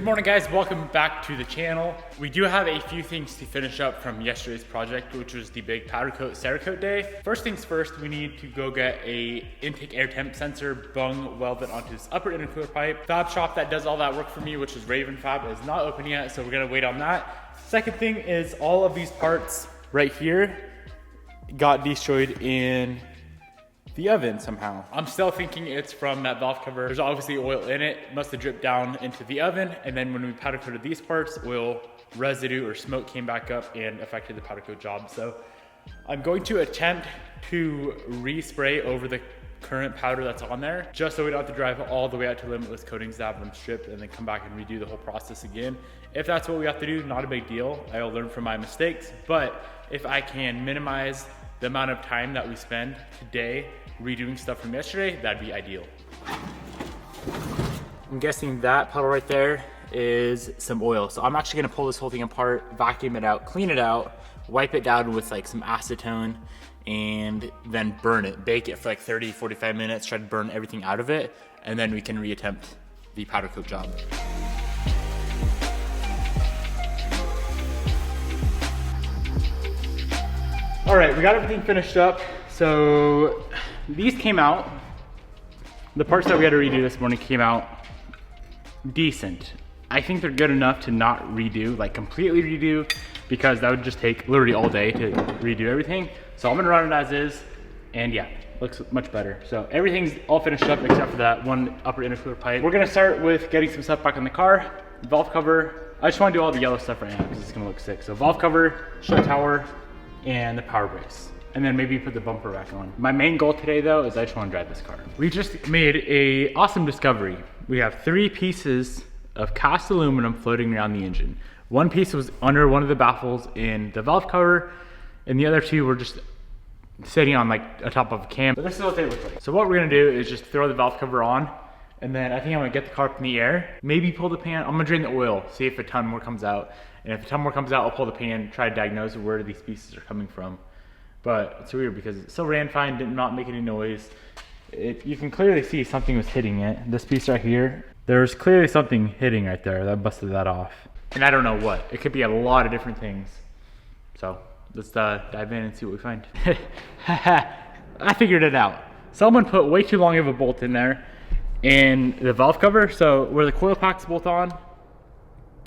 morning guys, welcome back to the channel. We do have a few things to finish up from yesterday's project, which was the big powder coat Cerakote day. First things first, we need to go get a intake air temp sensor bung welded onto this upper intercooler pipe. Fab shop that does all that work for me, which is Raven Fab, is not open yet, so we're gonna wait on that. Second thing is all of these parts right here got destroyed in the oven somehow. I'm still thinking it's from that valve cover. There's obviously oil in it, must have dripped down into the oven, and then when we powder coated these parts, oil residue or smoke came back up and affected the powder coat job. So I'm going to attempt to respray over the current powder that's on there, just so we don't have to drive all the way out to Limitless Coatings to have them stripped and then come back and redo the whole process again. If that's what we have to do, not a big deal. I'll learn from my mistakes, but if I can minimize the amount of time that we spend today redoing stuff from yesterday, that'd be ideal. I'm guessing that puddle right there is some oil. So I'm actually gonna pull this whole thing apart, vacuum it out, clean it out, wipe it down with like some acetone, and then burn it. Bake it for like 30, 45 minutes, try to burn everything out of it, and then we can reattempt the powder coat job. All right, we got everything finished up. So these came out, the parts that we had to redo this morning came out decent. I think they're good enough to not redo, like completely redo, because that would just take literally all day to redo everything. So I'm gonna run it as is, and yeah, looks much better. So everything's all finished up except for that one upper intercooler pipe. We're gonna start with getting some stuff back in the car. Valve cover, I just wanna do all the yellow stuff right now because it's gonna look sick. So valve cover, shut tower, and the power brakes. And then maybe put the bumper back on. My main goal today though is I just want to drive this car. We just made a awesome discovery. We have 3 pieces of cast aluminum floating around the engine. One piece was under one of the baffles in the valve cover, and the other 2 were just sitting on like a top of a cam. But this is what they look like. So what we're gonna do is just throw the valve cover on, and then I think I'm gonna get the car up in the air, maybe pull the pan. I'm gonna drain the oil, see if a ton more comes out. And if a ton more comes out, I'll pull the pan, try to diagnose where these pieces are coming from. But it's weird because it still ran fine, did not make any noise. You can clearly see something was hitting it. This piece right here, there's clearly something hitting right there that busted that off. And I don't know what. It could be a lot of different things. So let's dive in and see what we find. I figured it out. Someone put way too long of a bolt in there in the valve cover. So where the coil packs bolt on,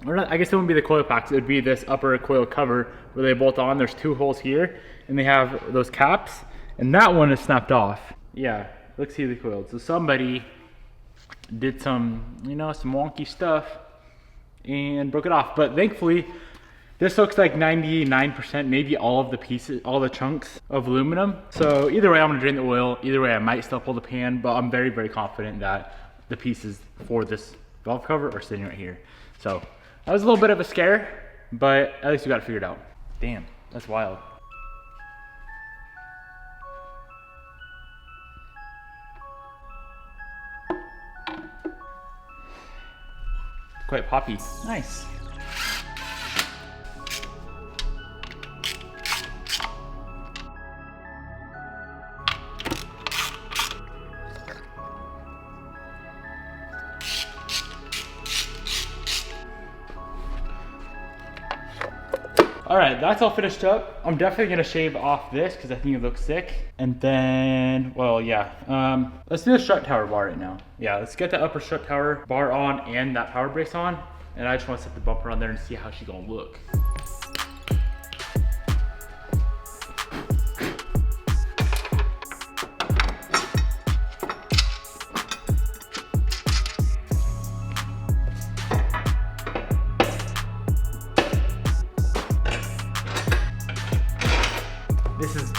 or not, I guess it wouldn't be the coil packs, it would be this upper coil cover where they bolt on. There's 2 holes here, and they have those caps, and that one is snapped off. Yeah, looks heavily coiled. So somebody did some, you know, some wonky stuff and broke it off. But thankfully, this looks like 99%, maybe all of the pieces, all the chunks of aluminum. So either way, I'm gonna drain the oil. Either way, I might still pull the pan, but I'm very, very confident that the pieces for this valve cover are sitting right here. So that was a little bit of a scare, but at least we got it figured out. Damn, that's wild. Quite poppy. Nice. All right, that's all finished up. I'm definitely gonna shave off this because I think it looks sick. And then, well, yeah. Let's do the strut tower bar right now. Yeah, let's get the upper strut tower bar on and that power brace on. And I just wanna set the bumper on there and see how she's gonna look.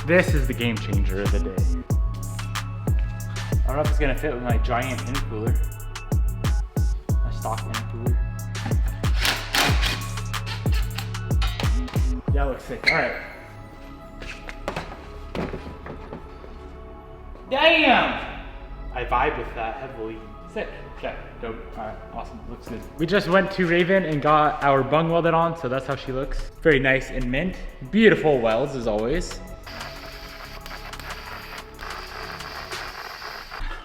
This is the game changer of the day. I don't know if it's gonna fit with my giant intercooler. My stock intercooler. Yeah, it looks sick. All right. Damn! I vibe with that heavily. Sick. Okay, dope. All right, awesome. Looks good. We just went to Raven and got our bung welded on, so that's how she looks. Very nice and mint. Beautiful welds as always.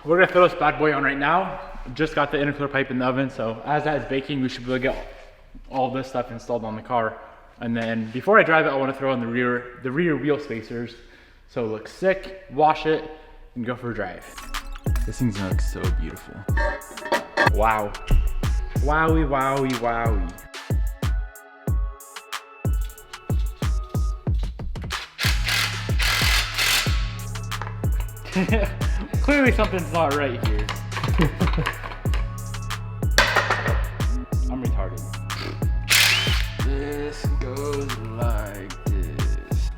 We're gonna throw this bad boy on right now, Just got the intercooler pipe in the oven, so as that is baking, we should be able to get all this stuff installed on the car. And then before I drive it, I want to throw in the rear wheel spacers so it looks sick, wash it, and go for a drive. This thing's gonna look so beautiful. Wow. Wowie, wowie, wowie. Clearly something's not right here. I'm retarded. This goes like this.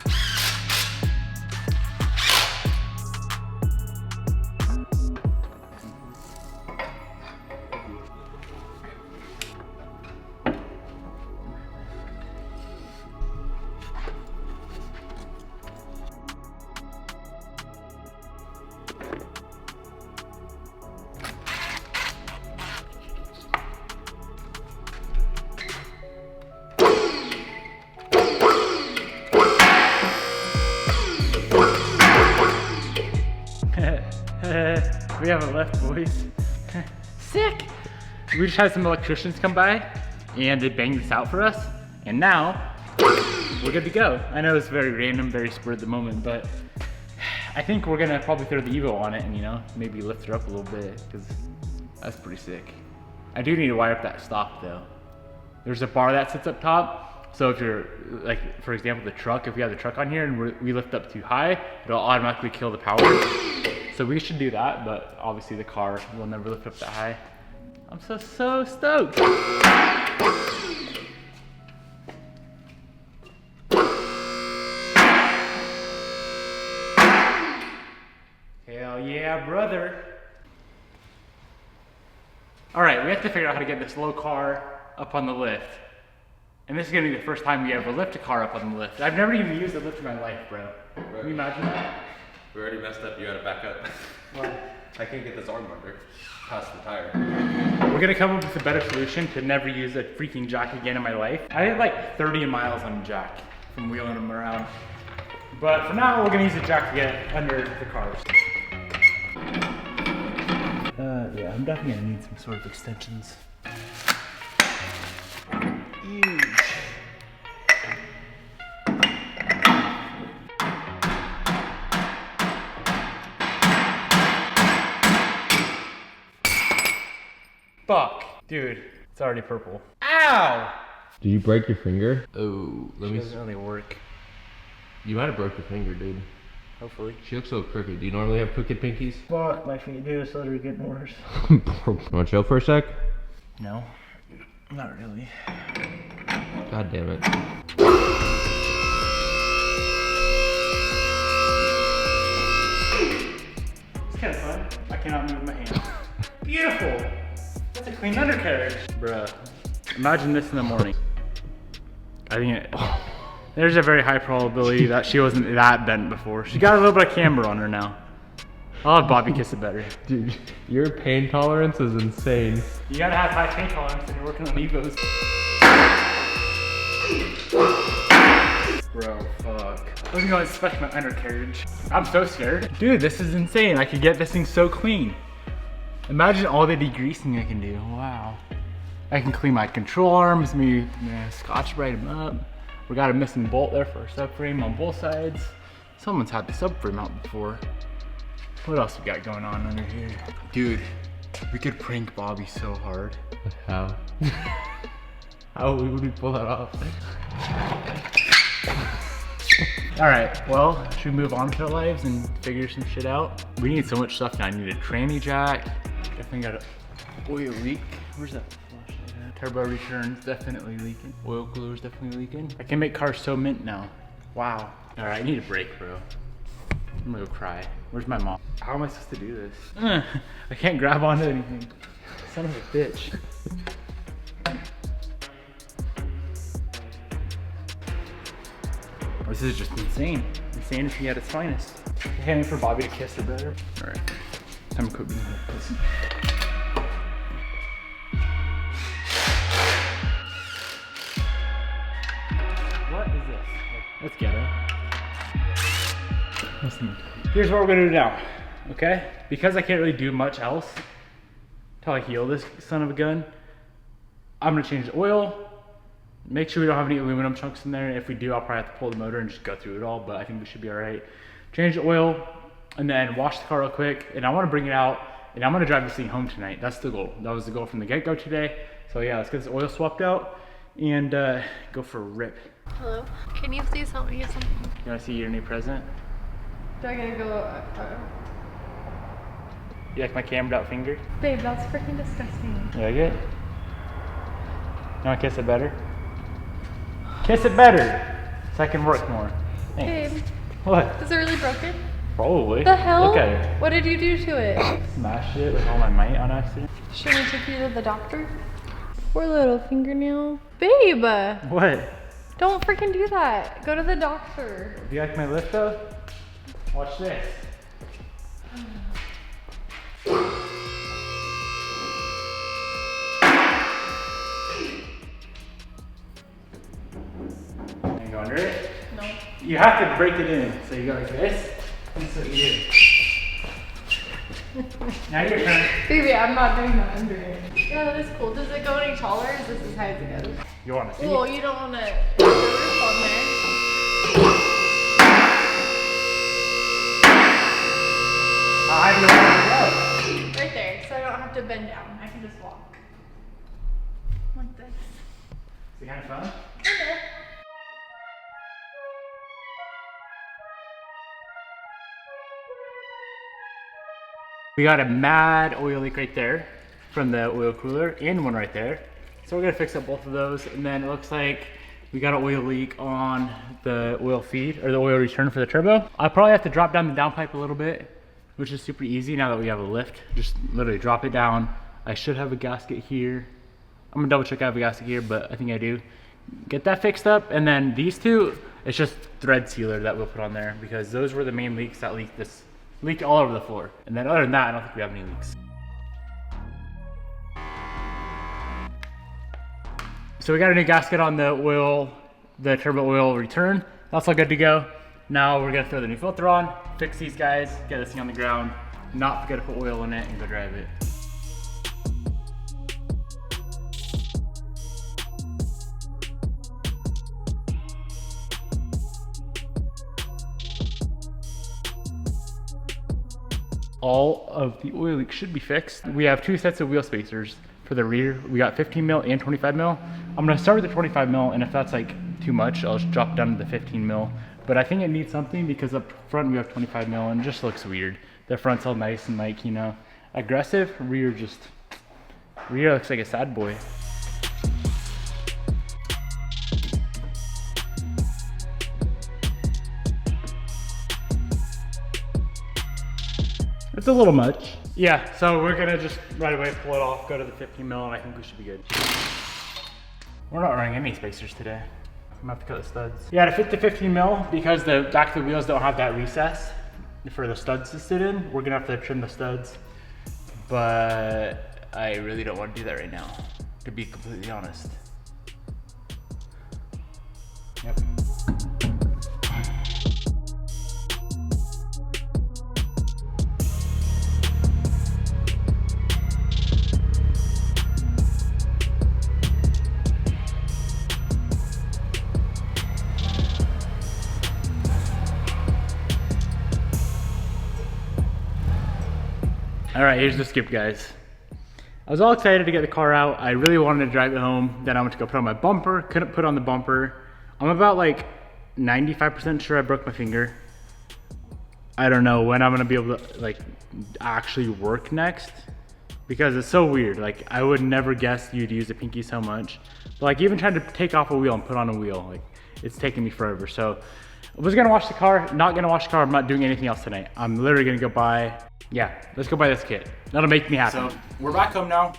We have a lift, boys. Sick! We just had some electricians come by and they banged this out for us. And now we're good to go. I know it's very random, very spur of the moment, but I think we're gonna probably throw the Evo on it and, you know, maybe lift her up a little bit because that's pretty sick. I do need to wire up that stop though. There's a bar that sits up top. So if you're, like, for example, the truck, if we have the truck on here and we lift up too high, it'll automatically kill the power. So we should do that, but obviously the car will never lift up that high. I'm so stoked. Hell yeah, brother. All right, we have to figure out how to get this low car up on the lift. And this is gonna be the first time we ever lift a car up on the lift. I've never even used a lift in my life, bro. Can you imagine that? We already messed up, you gotta back up. What? I can't get this arm under past the tire. We're gonna come up with a better solution to never use a freaking jack again in my life. I had like 30 miles on a jack from wheeling them around. But for now, we're gonna use a jack to get under the cars. Yeah, I'm definitely gonna need some sort of extensions. Huge. Fuck. Dude, it's already purple. Ow! Did you break your finger? Oh, let me. Doesn't really work. You might have broke your finger, dude. Hopefully. She looks so crooked. Do you normally have crooked pinkies? Fuck, my feet do, so they're getting worse. Wanna chill for a sec? No, not really. God damn it. It's kind of fun. I cannot move my hand. Beautiful. That's a clean undercarriage. Bruh. Imagine this in the morning. I think there's a very high probability that she wasn't that bent before. She got a little bit of camber on her now. I'll have Bobby kiss it better. Dude, your pain tolerance is insane. You gotta have high pain tolerance when you're working on Evos. Bro, fuck. I was gonna inspect my undercarriage. I'm so scared. Dude, this is insane. I could get this thing so clean. Imagine all the degreasing I can do. Wow. I can clean my control arms, maybe scotch bright them up. We got a missing bolt there for our subframe on both sides. Someone's had the subframe out before. What else we got going on under here? Dude, we could prank Bobby so hard. How? How would we pull that off? All right, well, should we move on with our lives and figure some shit out? We need so much stuff now. I need a tranny jack. Definitely got an oil leak. Where's that flashlight at? Turbo return's definitely leaking. Oil cooler's definitely leaking. I can make cars so mint now. Wow. All right, I need a break, bro. I'm gonna go cry. Where's my mom? How am I supposed to do this? I can't grab onto anything. Son of a bitch. This is just insane. Insanity at its finest. I can't wait for Bobby to kiss her better. All right, time to quit being a pussy. What is this? Let's get it. Listen, here's what we're gonna do now, okay? Because I can't really do much else, till I heal this son of a gun. I'm gonna change the oil. Make sure we don't have any aluminum chunks in there. If we do, I'll probably have to pull the motor and just go through it all, but I think we should be all right. Change the oil and then wash the car real quick. And I wanna bring it out and I'm gonna drive this thing home tonight. That's the goal. That was the goal from the get-go today. So yeah, let's get this oil swapped out and go for a rip. Hello, can you please help me get something? You wanna see your new present? Do I gotta go? You like my cambered out finger? Babe, that's freaking disgusting. You like it? You wanna kiss it better? Kiss it better so I can work more. Thanks. Babe, What? is it really broken? Probably. The hell? Look at it. What did you do to it? Smashed it with all my might on accident. Should we take you to the doctor? Poor little fingernail. Babe! What? Don't freaking do that. Go to the doctor. Do you like my lift though? Watch this. Can you go under it? No. You have to break it in. So you go like this. That's what you do. Now your turn. Baby, I'm not doing that under it. Yeah, that is cool. Does it go any taller or is this as high as it goes? You want to see? Well, you don't want to put the roof on there. How high do you want it to Right there, so I don't have to bend down. I can just walk. Like this. go? Is it kind of fun? Okay. We got a mad oil leak right there from the oil cooler and one right there. So we're gonna fix up both of those. And then it looks like we got an oil leak on the oil feed or the oil return for the turbo. I'll probably have to drop down the downpipe a little bit, which is super easy now that we have a lift. Just literally drop it down. I should have a gasket here. I'm gonna double check I have a gasket here, but I think I do. Get that fixed up. And then these two, it's just thread sealer that we'll put on there because those were the main leaks that leaked all over the floor. And then other than that, I don't think we have any leaks. So we got a new gasket on the oil, the turbo oil return. That's all good to go. Now we're gonna throw the new filter on, fix these guys, get this thing on the ground, not forget to put oil in it and go drive it. All of the oil leaks should be fixed. We have two sets of wheel spacers for the rear. We got 15 mil and 25 mil. I'm gonna start with the 25 mil, and if that's like too much, I'll just drop down to the 15 mil. But I think it needs something because up front we have 25 mil and it just looks weird. The front's all nice and like, you know, aggressive. Rear looks like a sad boy. It's a little much. Yeah, so we're gonna just right away pull it off, go to the 15 mil, and I think we should be good. We're not running any spacers today. I'm gonna have to cut the studs. Yeah, to fit the 15 mil, because the back of the wheels don't have that recess for the studs to sit in, we're gonna have to trim the studs. But I really don't want to do that right now, to be completely honest. Yep. All right, here's the scoop, guys. I was all excited to get the car out. I really wanted to drive it home. Then I went to go put on my bumper, couldn't put on the bumper. I'm about like 95% sure I broke my finger. I don't know when I'm gonna be able to like actually work next because it's so weird. Like I would never guess you'd use a pinky so much. But like even trying to take off a wheel and put on a wheel, like it's taking me forever. So I was gonna wash the car, not gonna wash the car. I'm not doing anything else tonight. I'm literally gonna go buy, yeah, let's go buy this kit. That'll make me happy. So we're back home now.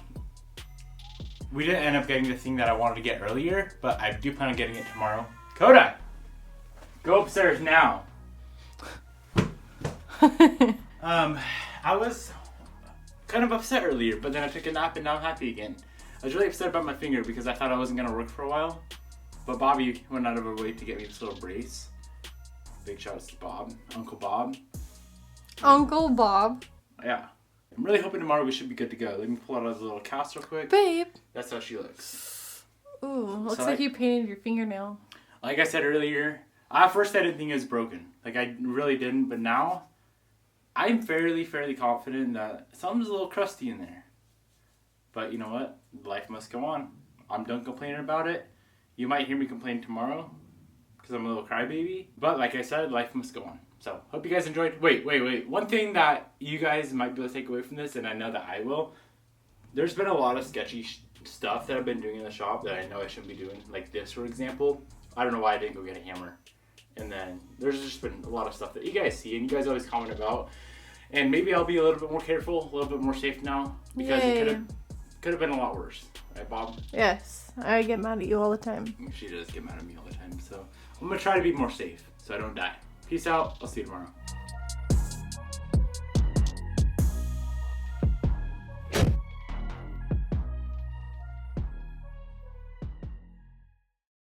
We didn't end up getting the thing that I wanted to get earlier, but I do plan on getting it tomorrow. Coda, go upstairs now. I was kind of upset earlier, but then I took a nap and now I'm happy again. I was really upset about my finger because I thought I wasn't gonna work for a while, but Bobby went out of her way to get me this little brace. Big shout out to Bob, Uncle Bob. Uncle Bob. Yeah. I'm really hoping tomorrow we should be good to go. Let me pull out a little cast real quick. Babe. That's how she looks. Ooh, looks So, like you painted your fingernail. Like I said earlier, at first I didn't think it was broken. Like I really didn't, but now I'm fairly confident that something's a little crusty in there. But you know what? Life must go on. I'm done complaining about it. You might hear me complain tomorrow because I'm a little crybaby. But like I said, life must go on. So, hope you guys enjoyed. Wait. One thing that you guys might be able to take away from this, and I know that I will, there's been a lot of sketchy stuff that I've been doing in the shop that I know I shouldn't be doing. Like this, for example. I don't know why I didn't go get a hammer. And then there's just been a lot of stuff that you guys see and you guys always comment about. And maybe I'll be a little bit more careful, a little bit more safe now. Because it could have been a lot worse. Right, Bob? Yes, I get mad at you all the time. She does get mad at me all the time. So I'm going to try to be more safe so I don't die. Peace out. I'll see you tomorrow.